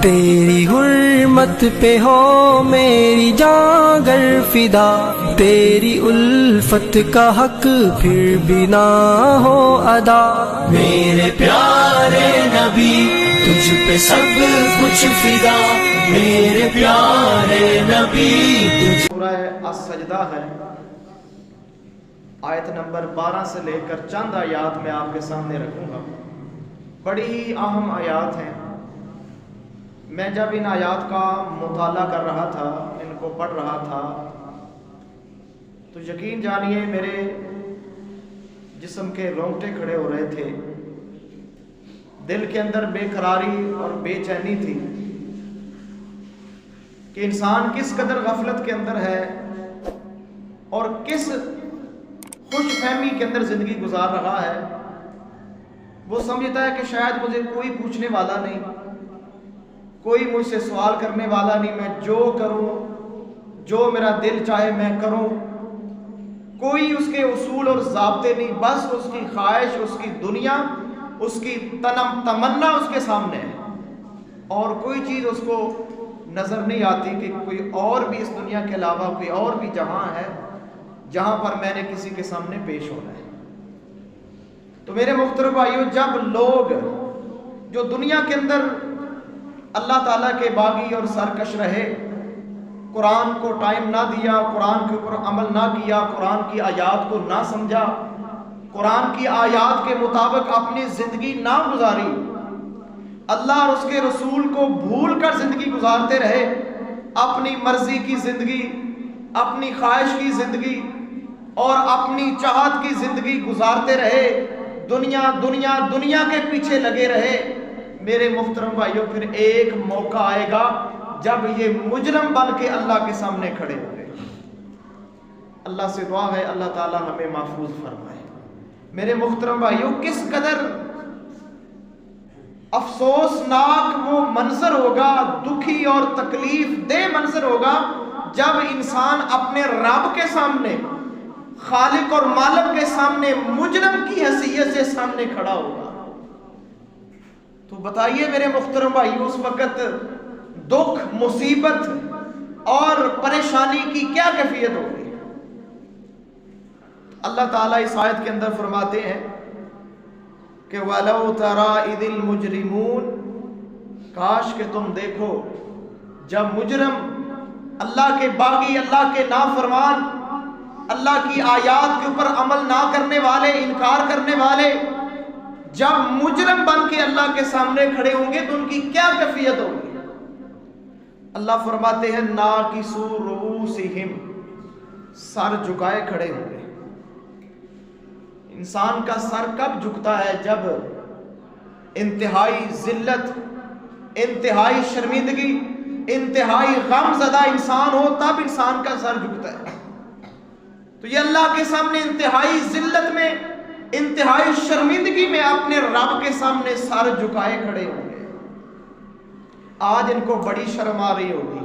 تیری حرمت پہ ہو میری جان گر فدا، تیری الفت کا حق پھر بھی نہ ہو ادا۔ میرے پیارے نبی تجھ پہ سب کچھ فدا، میرے پیارے نبی تجھ۔ سورہ السجدہ ہے، آیت نمبر 12 سے لے کر چند آیات میں آپ کے سامنے رکھوں گا۔ بڑی ہی اہم آیات ہیں۔ میں جب ان آیات کا مطالعہ کر رہا تھا، ان کو پڑھ رہا تھا، تو یقین جانیے میرے جسم کے رونگٹے کھڑے ہو رہے تھے، دل کے اندر بے قراری اور بے چینی تھی کہ انسان کس قدر غفلت کے اندر ہے اور کس خوش فہمی کے اندر زندگی گزار رہا ہے۔ وہ سمجھتا ہے کہ شاید مجھے کوئی پوچھنے والا نہیں، کوئی مجھ سے سوال کرنے والا نہیں، میں جو کروں، جو میرا دل چاہے میں کروں، کوئی اس کے اصول اور ضابطے نہیں، بس اس کی خواہش، اس کی دنیا، اس کی تمنا اس کے سامنے ہے، اور کوئی چیز اس کو نظر نہیں آتی کہ کوئی اور بھی اس دنیا کے علاوہ کوئی اور بھی جہاں ہے جہاں پر میں نے کسی کے سامنے پیش ہونا ہے۔ تو میرے محترم بھائیو، جب لوگ جو دنیا کے اندر اللہ تعالیٰ کے باغی اور سرکش رہے، قرآن کو ٹائم نہ دیا، قرآن کے اوپر عمل نہ کیا، قرآن کی آیات کو نہ سمجھا، قرآن کی آیات کے مطابق اپنی زندگی نہ گزاری، اللہ اور اس کے رسول کو بھول کر زندگی گزارتے رہے، اپنی مرضی کی زندگی، اپنی خواہش کی زندگی اور اپنی چاہت کی زندگی گزارتے رہے، دنیا دنیا دنیا کے پیچھے لگے رہے، میرے محترم بھائیوں پھر ایک موقع آئے گا جب یہ مجرم بن کے اللہ کے سامنے کھڑے ہوں گے۔ اللہ سے دعا ہے اللہ تعالی ہمیں محفوظ فرمائے۔ میرے محترم بھائیوں، کس قدر افسوسناک وہ منظر ہوگا، دکھی اور تکلیف دہ منظر ہوگا جب انسان اپنے رب کے سامنے، خالق اور مالک کے سامنے مجرم کی حیثیت سے سامنے کھڑا ہوگا۔ تو بتائیے میرے محترم بھائی، اس وقت دکھ، مصیبت اور پریشانی کی کیا کیفیت ہوگی؟ اللہ تعالیٰ اس آیت کے اندر فرماتے ہیں کہ وَلَوْ تَرَىٰ إِذِ الْمُجْرِمُونَ، کاش کہ تم دیکھو جب مجرم، اللہ کے باغی، اللہ کے نافرمان، اللہ کی آیات کے اوپر عمل نہ کرنے والے، انکار کرنے والے، جب مجرم بن کے اللہ کے سامنے کھڑے ہوں گے تو ان کی کیا کیفیت ہوگی؟ اللہ فرماتے ہیں ناکسوا رؤوسہم، سر جھکائے کھڑے ہوں گے۔ انسان کا سر کب جھکتا ہے؟ جب انتہائی ذلت، انتہائی شرمندگی، انتہائی غم زدہ انسان ہو تب انسان کا سر جھکتا ہے۔ تو یہ اللہ کے سامنے انتہائی ذلت میں، انتہائی شرمندگی میں اپنے رب کے سامنے سر جھکائے کھڑے ہوں گے۔ آج ان کو بڑی شرم آ رہی ہوگی،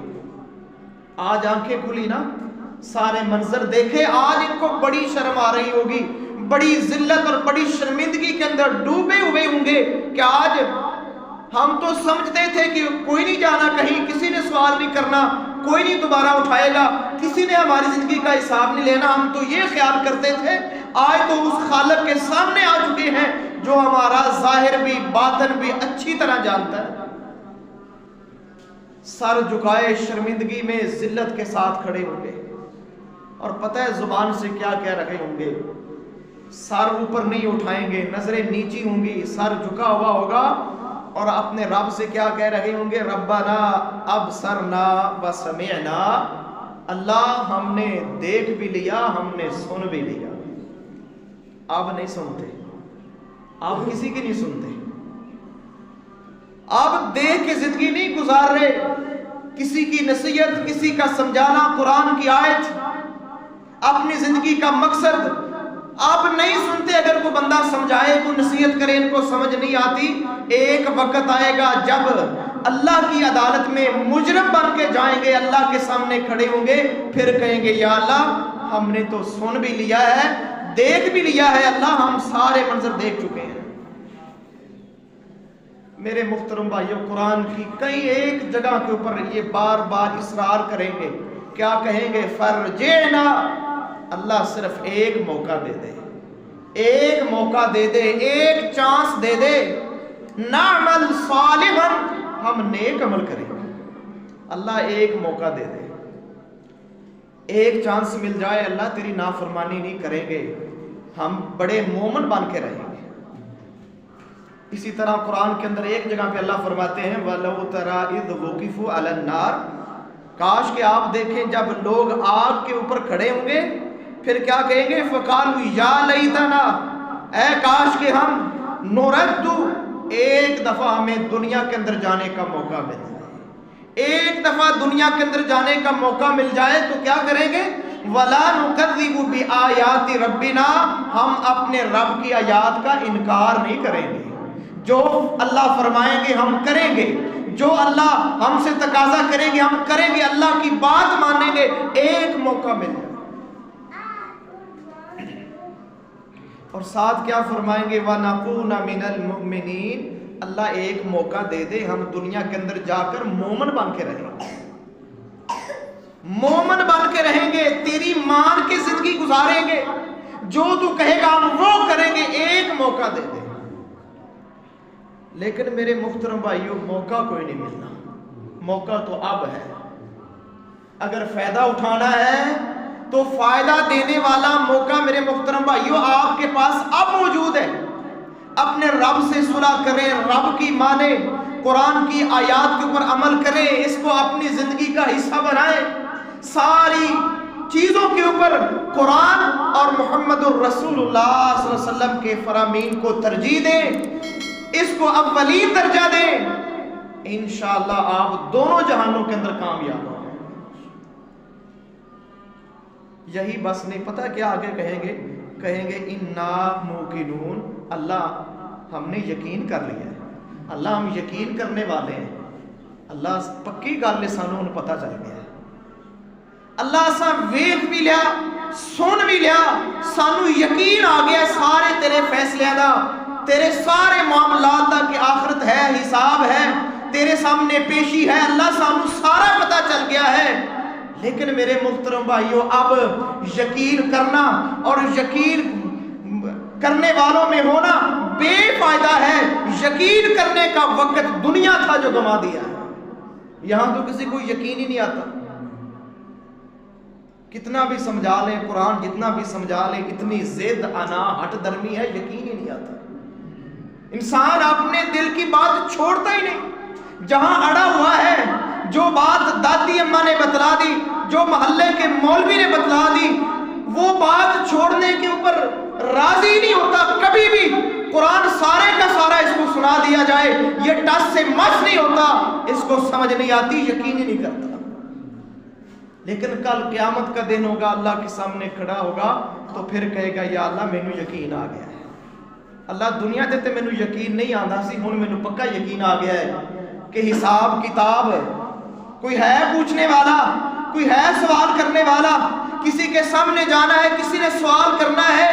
آج آنکھیں کھلی نا، سارے منظر دیکھے، آج ان کو بڑی شرم آ رہی ہوگی، بڑی ذلت اور بڑی شرمندگی کے اندر ڈوبے ہوئے ہوں گے کہ آج ہم تو سمجھتے تھے کہ کوئی نہیں جانا کہیں، کسی نے سوال نہیں کرنا، کوئی نہیں دوبارہ اٹھائے گا، کسی نے ہماری زندگی کا حساب نہیں لینا، ہم تو یہ خیال کرتے تھے۔ آج تو اس خالق کے سامنے آ چکے ہیں جو ہمارا ظاہر بھی باطن بھی اچھی طرح جانتا ہے۔ سر جھکائے شرمندگی میں ذلت کے ساتھ کھڑے ہوں گے، اور پتہ ہے زبان سے کیا کہہ رہے ہوں گے؟ سر اوپر نہیں اٹھائیں گے، نظریں نیچی ہوں گی، سر جھکا ہوا ہوگا، اور اپنے رب سے کیا کہہ رہے ہوں گے؟ ربنا ابصرنا وسمعنا، اللہ ہم نے دیکھ بھی لیا، ہم نے سن بھی لیا۔ آپ نہیں سنتے، آپ کسی کی نہیں سنتے، آپ دیکھ کے زندگی نہیں گزار رہے، کسی کی نصیحت، کسی کا سمجھانا، قرآن کی آیت، اپنی زندگی کا مقصد آپ نہیں سنتے۔ اگر کوئی بندہ سمجھائے، کوئی نصیحت کرے، ان کو سمجھ نہیں آتی، ایک وقت آئے گا جب اللہ کی عدالت میں مجرم بن کے جائیں گے، اللہ کے سامنے کھڑے ہوں گے، پھر کہیں گے یا اللہ ہم نے تو سن بھی لیا ہے، دیکھ بھی لیا ہے، اللہ ہم سارے منظر دیکھ چکے ہیں۔ میرے محترم بھائیوں قرآن کی کئی ایک جگہ کے اوپر یہ بار بار اصرار کریں گے، کیا کہیں گے؟ فرجعنا، اللہ صرف ایک موقع دے دے، ایک موقع دے دے، ایک چانس دے دے، نعمل صالحا، ہم نیک عمل کریں گے۔ اللہ ایک موقع دے دے، ایک چانس مل جائے، اللہ تیری نافرمانی نہیں کریں گے، ہم بڑے مومن بن کے رہیں گے۔ اسی طرح قرآن کے اندر ایک جگہ پہ اللہ فرماتے ہیں وَلَوْ تَرَىٰ إِذْ وُقِفُوا عَلَى النَّارِ، کاش کہ آپ دیکھیں جب لوگ آگ کے اوپر کھڑے ہوں گے پھر کیا کہیں گے؟ فَقَالُوا يَا لَيْتَنَا، اے کاش کہ ہم نُرَدُّ، ایک دفعہ ہمیں دنیا کے اندر جانے کا موقع مل جائے، ایک دفعہ دنیا کے اندر جانے کا موقع مل جائے تو کیا کریں گے؟ وَلَا نُكَذِّبُ بِآيَاتِ رَبِّنَا، ہم اپنے رب کی آیات کا انکار نہیں کریں گے، جو اللہ فرمائیں گے ہم کریں گے، جو اللہ ہم سے تقاضا کریں گے ہم کریں گے، اللہ کی بات مانیں گے، ایک موقع مل جائے۔ اور ساتھ کیا فرمائیں گے؟ وَنَكُونَ مِنَ الْمُؤْمِنِينَ، اللہ ایک موقع دے دے ہم دنیا کے اندر جا کر مومن بن کے رہیں گے، مومن بن کے رہیں گے، تیری مان کے زندگی گزاریں گے، جو تو کہے گا ہم وہ کریں گے، ایک موقع دے دے۔ لیکن میرے محترم بھائیوں موقع کوئی نہیں ملنا، موقع تو اب ہے۔ اگر فائدہ اٹھانا ہے تو فائدہ دینے والا موقع میرے محترم بھائیوں آپ کے پاس اب موجود ہے۔ اپنے رب سے صلح کریں، رب کی مانیں، قرآن کی آیات کے اوپر عمل کریں، اس کو اپنی زندگی کا حصہ بنائیں، ساری چیزوں کے اوپر قرآن اور محمد الرسول اللہ صلی اللہ علیہ وسلم کے فرامین کو ترجیح دیں، اس کو اولین درجہ دیں، انشاءاللہ آپ دونوں جہانوں کے اندر کامیاب ہوں۔ یہی بس نہیں، پتہ کیا آگے کہیں گے اِنَّا مُوقِنُونَ، اللہ ہم نے یقین کر لیا ہے، اللہ ہم یقین کرنے والے ہیں، اللہ پکی گل سانوں پتہ چل گیا ہے، اللہ اساں ویکھ بھی لیا، سن بھی لیا، سانوں یقین آ گیا سارے تیرے فیصلے دا، تیرے سارے معاملات دا کہ آخرت ہے، حساب ہے، تیرے سامنے پیشی ہے، اللہ سانوں سارا پتہ چل گیا ہے۔ لیکن میرے محترم بھائیوں اب یقین کرنا اور یقین کرنے والوں میں ہونا بے فائدہ ہے، یقین کرنے کا وقت دنیا تھا جو گما دیا ہے۔ یہاں تو کسی کو یقین ہی نہیں آتا، کتنا بھی سمجھا لیں، قرآن جتنا بھی سمجھا لیں، اتنی ضد انا ہٹ درمی ہے، یقین ہی نہیں آتا۔ انسان اپنے دل کی بات چھوڑتا ہی نہیں، جہاں اڑا ہوا ہے، جو بات دادی اماں نے بتلا دی، جو محلے کے مولوی نے بتلا دی، وہ بات چھوڑنے کے اوپر راضی نہیں ہوتا کبھی بھی۔ قرآن سارے کا سارا اس کو سنا دیا جائے، یہ ٹس سے مس نہیں ہوتا، اس کو سمجھ نہیں آتی، یقین ہی نہیں کرتا۔ لیکن کل قیامت کا دن ہوگا، اللہ کے سامنے کھڑا ہوگا تو پھر کہے گا یا اللہ مینوں یقین آ گیا ہے، اللہ دنیا دے تے مینوں یقین نہیں آندا سی، ہن مینوں پکا یقین آ گیا ہے کہ حساب کتاب کوئی ہے پوچھنے والا، کوئی ہے سوال کرنے والا، کسی کے سامنے جانا ہے، کسی نے سوال کرنا ہے۔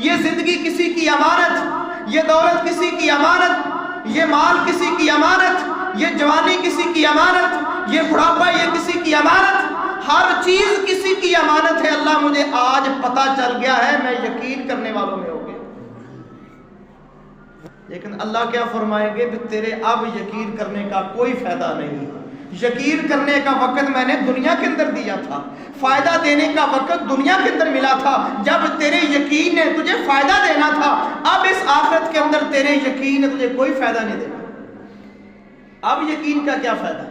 یہ زندگی کسی کی امانت، یہ دولت کسی کی امانت، یہ مال کسی کی امانت، یہ جوانی کسی کی امانت، یہ بڑھاپا یہ کسی کی امانت، ہر چیز کسی کی امانت ہے۔ اللہ مجھے آج پتہ چل گیا ہے، میں یقین کرنے والوں میں ہو گیا۔ لیکن اللہ کیا فرمائیں گے کہ تیرے اب یقین کرنے کا کوئی فائدہ نہیں، یقین کرنے کا وقت میں نے دنیا کے اندر دیا تھا، فائدہ دینے کا وقت دنیا کے اندر ملا تھا، جب تیرے یقین نے تجھے فائدہ دینا تھا، اب اس آخرت کے اندر تیرے یقین نے تجھے کوئی فائدہ نہیں دینا، اب یقین کا کیا فائدہ؟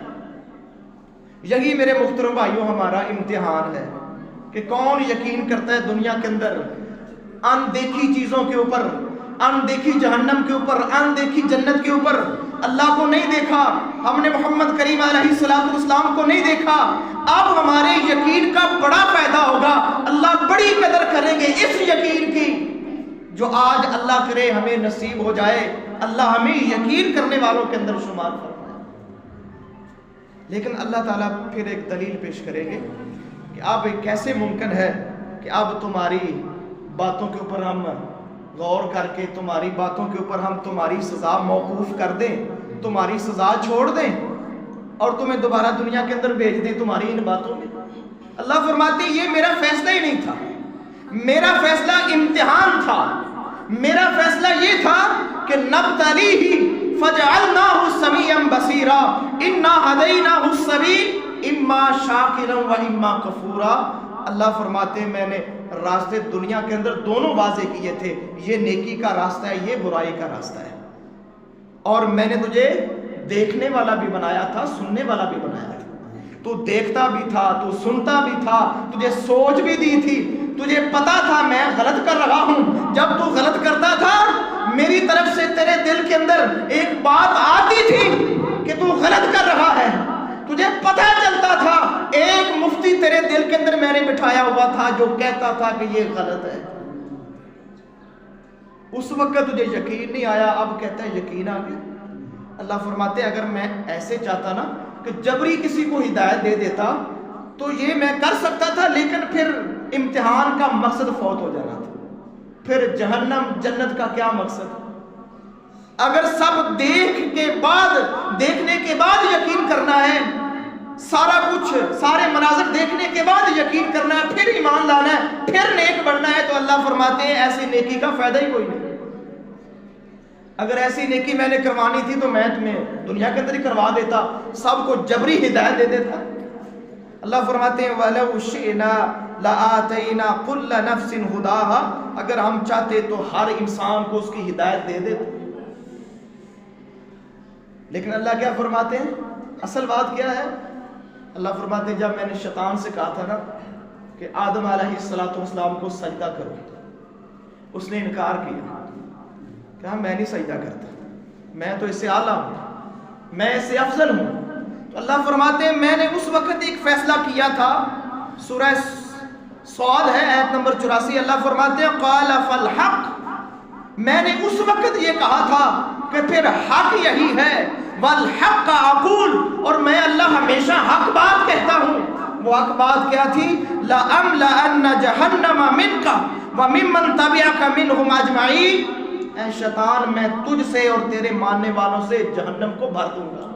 یہی میرے محترم بھائیوں ہمارا امتحان ہے کہ کون یقین کرتا ہے دنیا کے اندر اندیکھی چیزوں کے اوپر، اندیکھی جہنم کے اوپر، اندیکھی جنت کے اوپر۔ اللہ کو نہیں دیکھا، ہم نے محمد کریم علیہ السلام کو نہیں دیکھا، اب ہمارے یقین کا بڑا فائدہ ہوگا، اللہ بڑی قدر کریں گے اس یقین کی جو آج اللہ کرے ہمیں نصیب ہو جائے، اللہ ہمیں یقین کرنے والوں کے اندر شمار فرمائے۔ لیکن اللہ تعالیٰ پھر ایک دلیل پیش کریں گے کہ اب کیسے ممکن ہے کہ اب تمہاری باتوں کے اوپر ہم غور کر کے تمہاری باتوں کے اوپر ہم تمہاری سزا موقوف کر دیں، تمہاری سزا چھوڑ دیں اور تمہیں دوبارہ دنیا کے اندر بھیج دیں تمہاری ان باتوں میں؟ اللہ فرماتے ہیں یہ میرا فیصلہ ہی نہیں تھا، میرا فیصلہ امتحان تھا، میرا فیصلہ یہ تھا کہ نبتلیہ فجعلناہ سمیعا بصیرا انا ہدیناہ السبیل اما شاکرا و اما کفورا۔ اللہ فرماتے ہیں میں نے راستے دنیا کے اندر دونوں واضح کیے تھے، یہ نیکی کا راستہ ہے، یہ برائی کا راستہ ہے، اور میں نے تجھے دیکھنے والا بھی بنایا تھا، سننے والا بھی بنایا تھا، تو دیکھتا بھی تھا، تو سنتا بھی تھا، تجھے سوچ بھی دی تھی، تجھے پتا تھا میں غلط کر رہا ہوں۔ جب تو غلط کرتا تھا میری طرف سے تیرے دل کے اندر ایک بات آتی تھی کہ تو غلط کر رہا ہے، تجھے پتہ چلتا تھا، ایک مفتی تیرے دل کے اندر میں نے بٹھایا ہوا تھا جو کہتا تھا کہ یہ غلط ہے۔ اس وقت تجھے یقین نہیں آیا، اب کہتا ہے یقین آ گیا۔ اللہ فرماتے ہیں اگر میں ایسے چاہتا نا کہ جبری کسی کو ہدایت دے دیتا تو یہ میں کر سکتا تھا، لیکن پھر امتحان کا مقصد فوت ہو جانا تھا، پھر جہنم جنت کا کیا مقصد؟ اگر سب دیکھنے کے بعد یقین کرنا ہے، سارا کچھ سارے مناظر دیکھنے کے بعد یقین کرنا ہے، پھر ایمان لانا ہے، پھر نیک بننا ہے، تو اللہ فرماتے ہیں ایسی نیکی کا فائدہ ہی کوئی نہیں۔ اگر ایسی نیکی میں نے کروانی تھی تو میں تمہیں دنیا کے اندر ہی کروا دیتا، سب کو جبری ہدایت دے دیتا۔ اللہ فرماتے ہیں وَلَوْ شِئْنَا لَآتَيْنَا كُلَّ نَفْسٍ هُدَاهَا، اگر ہم چاہتے تو ہر انسان کو اس کی ہدایت دے دیتے، لیکن اللہ کیا فرماتے ہیں؟ اصل بات کیا ہے؟ اللہ فرماتے ہیں جب میں نے شیطان سے کہا تھا نا کہ آدم علیہ السلام کو سجدہ کرو، اس نے انکار کیا، کہا میں نہیں سجدہ کرتا، میں تو اس سے اعلیٰ ہوں، میں اس سے افضل ہوں۔ تو اللہ فرماتے ہیں میں نے اس وقت ایک فیصلہ کیا تھا، سورہ صاد ہے آیت نمبر 84، اللہ فرماتے ہیں قال فالحق، میں نے اس وقت یہ کہا تھا کہ پھر حق یہی ہے، والحق اقول، اور میں اللہ ہمیشہ حق بات کہتا ہوں۔ وہ حق بات کیا تھی؟ لَأَمْلَأَنَّ جَهَنَّمَ مِنْكَ وَمِمَّنْ تَبِعَكَ مِنْهُمْ أَجْمَعِينَ، اے شیطان میں تجھ سے اور تیرے ماننے والوں سے جہنم کو بھر دوں گا۔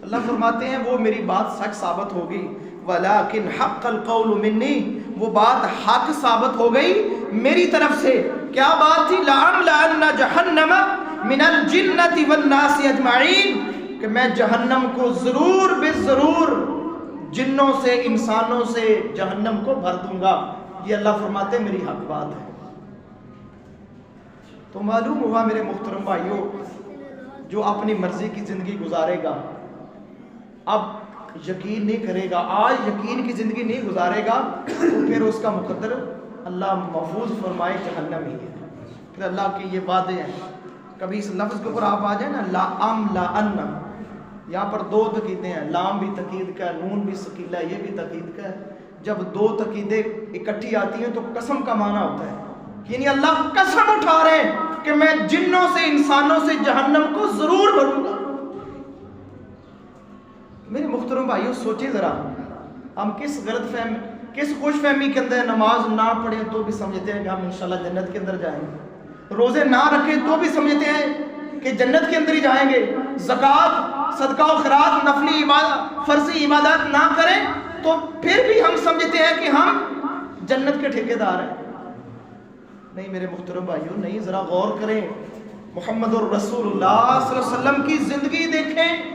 اللہ فرماتے ہیں وہ میری بات سچ ثابت ہوگی، وَلَكِنْ حَقَّ الْقَوْلُ مِنِّي، وہ بات حق ثابت ہو گئی میری طرف سے۔ کیا بات تھی؟ لَأَمْلَأَنَّ جَهَنَّمَ مِنَ الْجِنَّةِ وَالنَّاسِ أَجْمَعِينَ، کہ میں جہنم کو ضرور بے ضرور جنوں سے انسانوں سے جہنم کو بھر دوں گا۔ یہ اللہ فرماتے ہیں میری حق بات ہے۔ تو معلوم ہوا میرے محترم بھائیوں، جو اپنی مرضی کی زندگی گزارے گا اب یقین نہیں کرے گا، آج یقین کی زندگی نہیں گزارے گا تو پھر اس کا مقدر اللہ محفوظ فرمائے جہنم ہی ہے۔ پھر اللہ کے یہ وعدے ہیں، کبھی اس لفظ کے اوپر آپ آ جائیں نا لَأَمْلَأَنَّ، یہاں پر دو تقیدیں ہیں، لام بھی تقید کا ہے، نون بھی ثقیلہ ہے، یہ بھی تقید کا ہے۔ جب دو تقیدیں اکٹھی آتی ہیں تو قسم کا معنی ہوتا ہے، یعنی اللہ قسم اٹھا رہے ہیں کہ میں جنوں سے انسانوں سے جہنم کو ضرور بھروں گا۔ میرے محترم بھائیوں سوچیں ذرا، ہم کس غلط فہمی، کس خوش فہمی کے اندر نماز نہ پڑھیں تو بھی سمجھتے ہیں کہ ہم انشاءاللہ جنت کے اندر جائیں گے، روزے نہ رکھیں تو بھی سمجھتے ہیں کہ جنت کے اندر ہی جائیں گے، زکوٰۃ صدقہ و خیرات نفلی عبادت فرضی عبادات نہ کریں تو پھر بھی ہم سمجھتے ہیں کہ ہم جنت کے ٹھیکیدار ہیں۔ نہیں میرے محترم بھائیوں، نہیں، ذرا غور کریں، محمد الرسول اللہ صلی اللہ علیہ وسلم کی زندگی دیکھیں،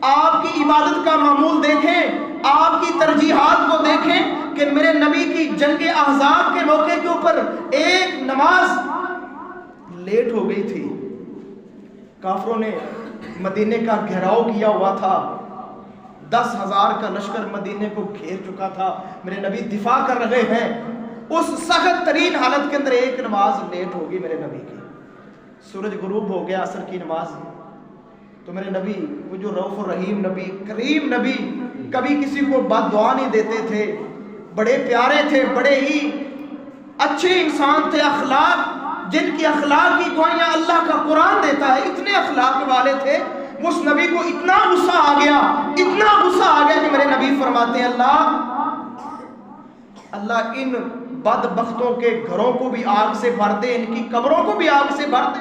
آپ کی عبادت کا معمول دیکھیں، آپ کی ترجیحات کو دیکھیں کہ میرے نبی کی جنگ احزاب کے موقع کے اوپر ایک نماز لیٹ ہو گئی تھی، کافروں نے مدینے کا گھیراؤ کیا ہوا تھا، 10,000 کا لشکر مدینے کو گھیر چکا تھا، میرے نبی دفاع کر رہے ہیں، اس سخت ترین حالت کے اندر ایک نماز لیٹ ہوگی میرے نبی کی، سورج غروب ہو گیا عصر کی نماز، تو میرے نبی وہ جو رؤوف الرحیم نبی، کریم نبی، کبھی کسی کو بد دعا نہیں دیتے تھے، بڑے پیارے تھے، بڑے ہی اچھے انسان تھے، اخلاق جن کی اخلاق کی گواہیاں اللہ کا قرآن دیتا ہے، اتنے اخلاق والے تھے، اس نبی کو اتنا غصہ آ گیا، اتنا غصہ آ گیا کہ میرے نبی فرماتے ہیں اللہ ان بدبختوں کے گھروں کو بھی آگ سے بھر دے، ان کی قبروں کو بھی آگ سے بھر دے،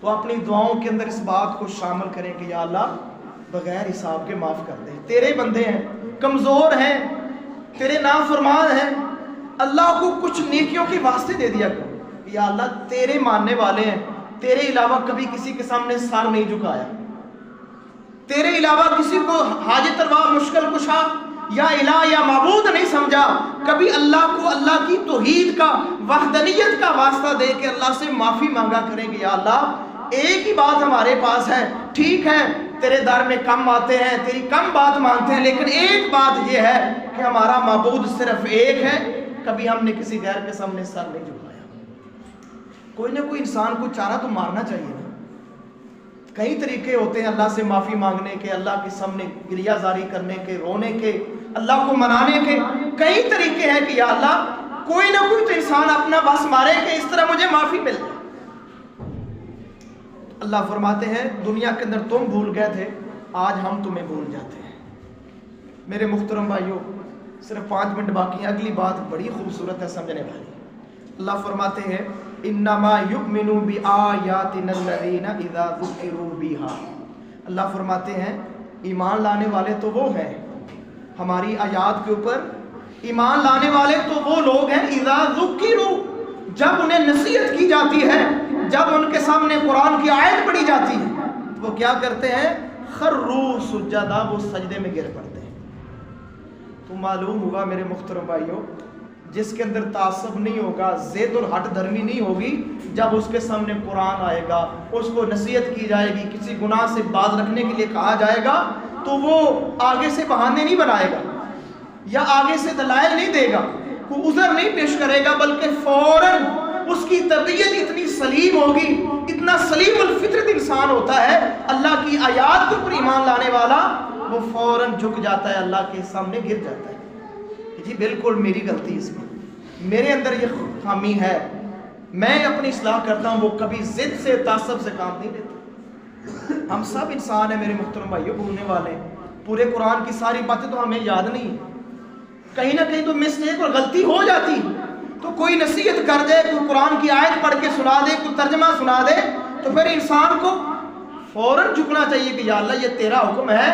تو اپنی دعاؤں کے اندر اس بات کو شامل کریں کہ یا اللہ بغیر حساب کے معاف کر دے. تیرے بندے ہیں, کمزور ہیں, تیرے نافرمان ہیں, اللہ کو کچھ نیکیوں کے واسطے دے دیا کرو. یا اللہ تیرے ماننے والے ہیں, تیرے علاوہ کبھی کسی کے سامنے سر نہیں جھکایا, تیرے علاوہ کسی کو حاجت روا مشکل کشا یا الہ یا معبود نہیں سمجھا, کبھی اللہ کو اللہ کی توحید کا وحدانیت کا واسطہ دے کے اللہ سے معافی مانگا کریں کہ یا اللہ ایک ہی بات ہمارے پاس ہے, ٹھیک ہے تیرے در میں کم آتے ہیں, تیری کم بات مانتے ہیں, لیکن ایک بات یہ ہے کہ ہمارا معبود صرف ایک ہے, کبھی ہم نے کسی غیر کے سامنے سر نہیں جھکایا. کوئی نہ کوئی انسان کو چارہ تو مارنا چاہیے نا. کئی طریقے ہوتے ہیں اللہ سے معافی مانگنے کے, اللہ کے سامنے گریہ زاری کرنے کے, رونے کے, اللہ کو منانے کے کئی طریقے ہیں کہ یا اللہ کوئی نہ کوئی تو انسان اپنا بس مارے کہ اس طرح مجھے معافی مل جائے. اللہ فرماتے ہیں دنیا کے اندر تم بھول گئے تھے, آج ہم تمہیں بھول جاتے ہیں. میرے محترم بھائیوں صرف 5 منٹ باقی ہیں, اگلی بات بڑی خوبصورت ہے سمجھنے والی. اللہ فرماتے ہیں انما یؤمنو بآیاتنا الذین اذا ذکروا بہا. اللہ فرماتے ہیں ایمان لانے والے تو وہ ہیں, ہماری آیات کے اوپر ایمان لانے والے تو وہ لوگ ہیں اذا ذکروا, جب انہیں نصیحت کی جاتی ہے, جب ان کے سامنے قرآن کی آیت پڑھی جاتی ہے وہ کیا کرتے ہیں, خروا سجدا, وہ سجدے میں گر پڑتے ہیں. تو معلوم ہوگا میرے محترم بھائیوں جس کے اندر تعصب نہیں ہوگا, زید اور ہٹ دھرمی نہیں ہوگی, جب اس کے سامنے قرآن آئے گا, اس کو نصیحت کی جائے گی, کسی گناہ سے باز رکھنے کے لیے کہا جائے گا, تو وہ آگے سے بہانے نہیں بنائے گا یا آگے سے دلائل نہیں دے گا, کوئی عذر نہیں پیش کرے گا, بلکہ فوراً اس کی طبیعت اتنی سلیم ہوگی, اتنا سلیم الفطرت انسان ہوتا ہے اللہ کی آیات کے اوپر ایمان لانے والا, وہ فوراً جھک جاتا ہے, اللہ کے سامنے گر جاتا ہے کہ جی بالکل میری غلطی اس میں, میرے اندر یہ خامی ہے, میں اپنی اصلاح کرتا ہوں. وہ کبھی ضد سے تعصب سے کام نہیں لیتے. ہم سب انسان ہیں میرے محترم بھائیوں, بھولنے والے. پورے قرآن کی ساری باتیں تو ہمیں یاد نہیں, کہیں نہ کہیں تو مسٹیک اور غلطی ہو جاتی. تو کوئی نصیحت کر دے, کوئی قرآن کی آیت پڑھ کے سنا دے, کوئی ترجمہ سنا دے, تو پھر انسان کو فوراً جھکنا چاہیے کہ یا اللہ یہ تیرا حکم ہے,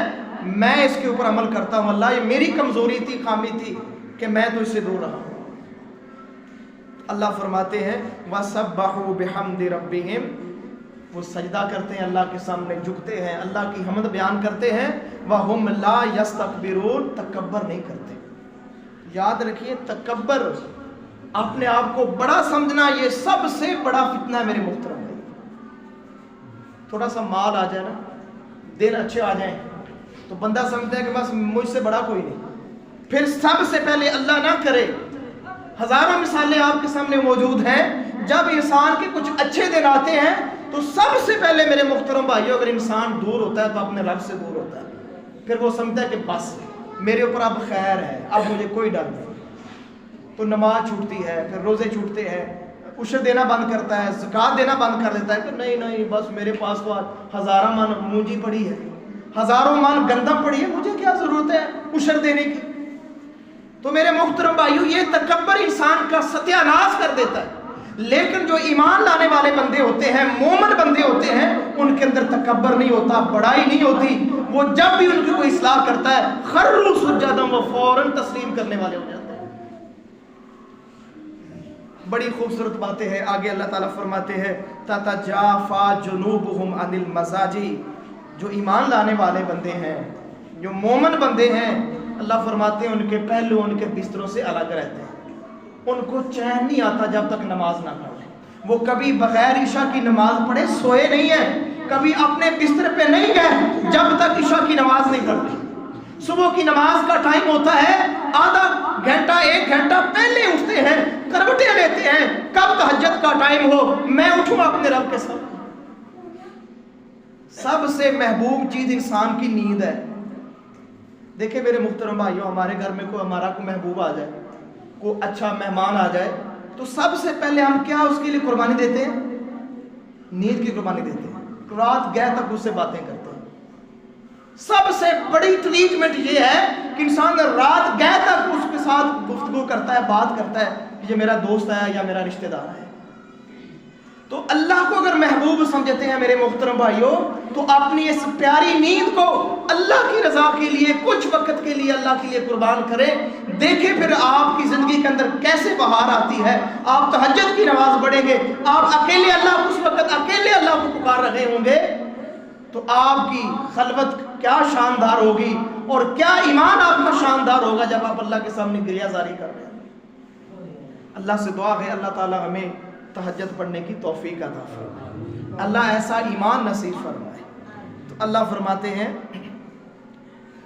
میں اس کے اوپر عمل کرتا ہوں. اللہ یہ میری کمزوری تھی, خامی تھی کہ میں تو اس سے دور رہا ہوں. اللہ فرماتے ہیں وَسَبَّحُوا بِحَمْدِ رَبِّهِمْ, وہ سجدہ کرتے ہیں, اللہ کے سامنے جھکتے ہیں, اللہ کی حمد بیان کرتے ہیں. وَهُمْ لَا يَسْتَكْبِرُونَ, تکبر نہیں کرتے. یاد رکھیے تکبر, اپنے آپ کو بڑا سمجھنا, یہ سب سے بڑا فتنہ ہے میرے محترم بھائی. تھوڑا سا مال آ جائے نا, دن اچھے آ جائیں, تو بندہ سمجھتا ہے کہ بس مجھ سے بڑا کوئی نہیں. پھر سب سے پہلے اللہ نہ کرے, ہزاروں مثالیں آپ کے سامنے موجود ہیں, جب انسان کے کچھ اچھے دن آتے ہیں تو سب سے پہلے میرے محترم بھائیوں اگر انسان دور ہوتا ہے تو اپنے رب سے دور ہوتا ہے. پھر وہ سمجھتا ہے کہ بس میرے اوپر اب خیر ہے, اب مجھے کوئی ڈر نہیں. تو نماز چھوٹتی ہے, پھر روزے چھوٹتے ہیں, عشر دینا بند کرتا ہے, زکوٰۃ دینا بند کر دیتا ہے کہ نہیں بس میرے پاس تو ہزاروں من مونجی پڑی ہے, ہزاروں من گندم پڑی ہے, مجھے کیا ضرورت ہے عشر دینے کی. تو میرے محترم بھائیوں یہ تکبر انسان کا ستیہ ناش کر دیتا ہے. لیکن جو ایمان لانے والے بندے ہوتے ہیں, مومن بندے ہوتے ہیں, ان کے اندر تکبر نہیں ہوتا, بڑائی نہیں ہوتی. وہ جب بھی ان کی کوئی اصلاح کرتا ہے خروا سجدا, وہ فوراً تسلیم کرنے والے ہو جاتے ہیں. بڑی خوبصورت باتیں ہیں. آگے اللہ تعالیٰ فرماتے ہیں تتجافا جنوبہم عن المضاجع, جو ایمان لانے والے بندے ہیں, جو مومن بندے ہیں, اللہ فرماتے ہیں ان کے پہلو ان کے بستروں سے الگ رہتے ہیں. ان کو چین نہیں آتا جب تک نماز نہ پڑھ لیں. وہ کبھی بغیر عشاء کی نماز پڑھے سوئے نہیں ہیں, کبھی اپنے بستر پہ نہیں گئے جب تک عشاء کی نماز نہیں پڑھتے. صبح کی نماز کا ٹائم ہوتا ہے, آدھا گھنٹہ 1 گھنٹہ پہلے اٹھتے ہیں, کروٹیں لیتے ہیں, کب تہجد کا ٹائم ہو میں اٹھوں اپنے رب کے ساتھ. سب سے محبوب چیز انسان کی نیند ہے. دیکھیں میرے محترم بھائیوں, ہمارے گھر میں ہمارا کوئی محبوب آ جائے, کوئی اچھا مہمان آ جائے, تو سب سے پہلے ہم کیا اس کے لیے قربانی دیتے ہیں؟ نیند کی قربانی دیتے ہیں. رات گئے تک اس سے باتیں کرتے ہیں. سب سے بڑی ٹریٹمنٹ یہ ہے کہ انسان رات گئے تک اس کے ساتھ گفتگو کرتا ہے, بات کرتا ہے کہ یہ میرا دوست ہے یا میرا رشتہ دار ہے. تو اللہ کو اگر محبوب سمجھتے ہیں میرے محترم بھائیوں، تو اپنی اس پیاری نیند کو اللہ کی رضا کے لیے کچھ وقت کے لیے اللہ کے لیے قربان کریں. دیکھیں پھر آپ کی زندگی کے اندر کیسے بہار آتی ہے. آپ تہجد کی نماز پڑھیں گے، آپ اکیلے اللہ اس وقت اکیلے اللہ کو پکار رہے ہوں گے، تو آپ کی خلوت کیا شاندار ہوگی اور کیا ایمان آپ کا شاندار ہوگا جب آپ اللہ کے سامنے گریہ زاری کر رہے ہیں. اللہ سے دعا ہے اللہ تعالی ہمیں تہجد پڑھنے کی توفیق عطا فرمائے، اللہ ایسا ایمان نصیب فرمائے. تو اللہ فرماتے ہیں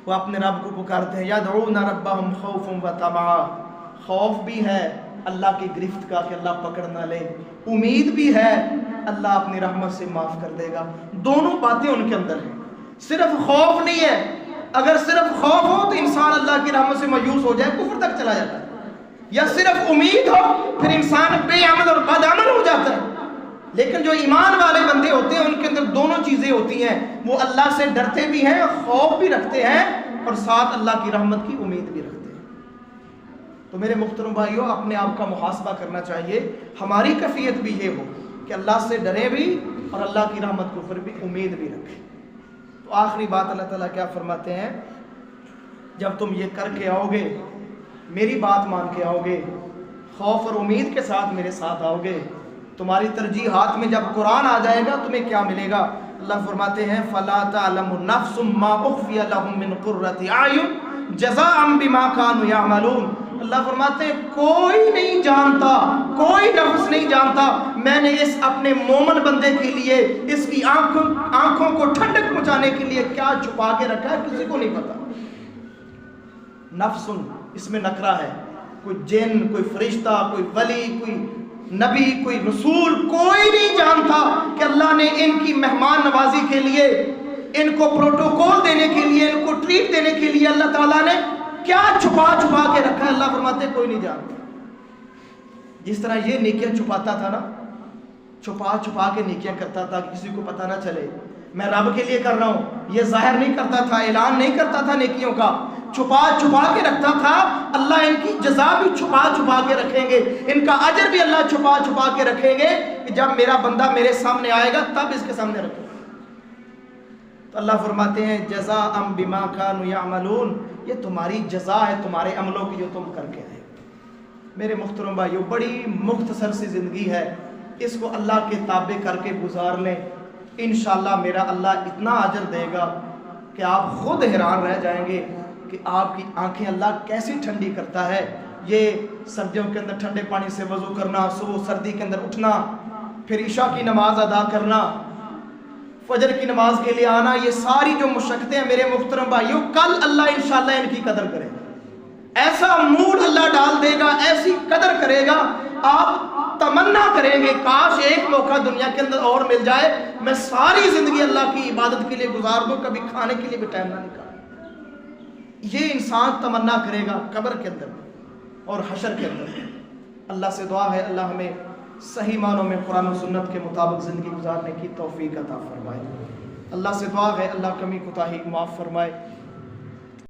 وہ اپنے رب کو پکارتے ہیں، یدعون ربہم خوفا و طمعا، خوف بھی ہے اللہ کی گرفت کا کہ اللہ پکڑ نہ لے، امید بھی ہے اللہ اپنی رحمت سے معاف کر دے گا. دونوں باتیں ان کے اندر ہیں. صرف خوف نہیں ہے، اگر صرف خوف ہو تو انسان اللہ کی رحمت سے مایوس ہو جائے، کفر تک چلا جاتا ہے. یا صرف امید ہو پھر انسان بے عمل اور بد عمل ہو جاتا ہے. لیکن جو ایمان والے بندے ہوتے ہیں ان کے اندر دونوں چیزیں ہوتی ہیں، وہ اللہ سے ڈرتے بھی ہیں، خوف بھی رکھتے ہیں، اور ساتھ اللہ کی رحمت کی امید بھی رکھتے ہیں. تو میرے محترم بھائیوں، اپنے آپ کا محاسبہ کرنا چاہیے. ہماری کیفیت بھی یہ ہو کہ اللہ سے ڈرے بھی اور اللہ کی رحمت کو پر بھی امید بھی رکھیں. تو آخری بات اللہ تعالیٰ کیا فرماتے ہیں، جب تم یہ کر کے آؤ گے، میری بات مان کے آؤ گے، خوف اور امید کے ساتھ میرے ساتھ آؤ گے، تمہاری ترجیحات میں جب قرآن آ جائے گا تمہیں کیا ملے گا. اللہ فرماتے ہیں فَلَا تَعْلَمُ نَفْسٌ مَّا أُخْفِيَ لَهُم مِّن قُرَّةِ أَعْيُنٍ جَزَاءً بِمَا كَانُوا يَعْمَلُونَ. اللہ فرماتے ہیں کوئی نہیں جانتا، کوئی نفس نہیں جانتا میں نے اس اپنے مومن بندے کے لیے اس کی آنکھوں کو ٹھنڈک پہنچانے کے لیے کیا چھپا کے رکھا ہے، کسی کو نہیں پتا. نفس اس میں نکرہ ہے، کوئی جن، کوئی فرشتہ، کوئی ولی، کوئی نبی، کوئی رسول، کوئی نہیں جانتا کہ اللہ نے ان کی مہمان نوازی کے لیے، ان کو پروٹوکول دینے کے لیے، ان کو ٹریٹ دینے کے لیے اللہ تعالیٰ نے کیا چھپا کے رکھا ہے. اللہ فرماتے ہیں کوئی نہیں جانتا. جس طرح یہ نیکیاں چھپاتا تھا نا، چھپا کے نیکیاں کرتا تھا کہ کسی کو پتہ نہ چلے میں رب کے لیے کر رہا ہوں، یہ ظاہر نہیں کرتا تھا، اعلان نہیں کرتا تھا نیکیوں کا، چھپا کے رکھتا تھا. اللہ ان کی جزا بھی چھپا کے رکھیں گے، ان کا اجر بھی اللہ چھپا کے رکھیں گے کہ جب میرا بندہ میرے سامنے آئے گا تب اس کے سامنے رکھیں. تو اللہ فرماتے ہیں جزاء بما كانوا يعملون، یہ تمہاری جزا ہے تمہارے عملوں کی جو تم کر کے آئے. میرے محترم بھائیو، بڑی مختصر سی زندگی ہے، اس کو اللہ کے تابع کر کے گزار لیں. انشاءاللہ میرا اللہ اتنا اجر دے گا کہ آپ خود حیران رہ جائیں گے کہ آپ کی آنکھیں اللہ کیسی ٹھنڈی کرتا ہے. یہ سردیوں کے اندر ٹھنڈے پانی سے وضو کرنا، صبح سردی کے اندر اٹھنا، پھر عشاء کی نماز ادا کرنا، فجر کی نماز کے لیے آنا، یہ ساری جو مشقتیں ہیں میرے محترم بھائیوں، کل اللہ انشاءاللہ ان کی قدر کرے گا. ایسا موڈ اللہ ڈال دے گا، ایسی قدر کرے گا، آپ تمنا کریں گے کاش ایک موقع دنیا کے اندر اور مل جائے، میں ساری زندگی اللہ کی عبادت کے لیے گزار دوں، کبھی کھانے کے لیے بھی ٹائم نہ نکالوں. یہ انسان تمنا کرے گا قبر کے اندر اور حشر کے اندر. اللہ سے دعا ہے اللہ ہمیں صحیح معنوں میں قرآن و سنت کے مطابق زندگی گزارنے کی توفیق عطا فرمائے. اللہ سے دعا ہے اللہ کمی کوتاہی معاف فرمائے.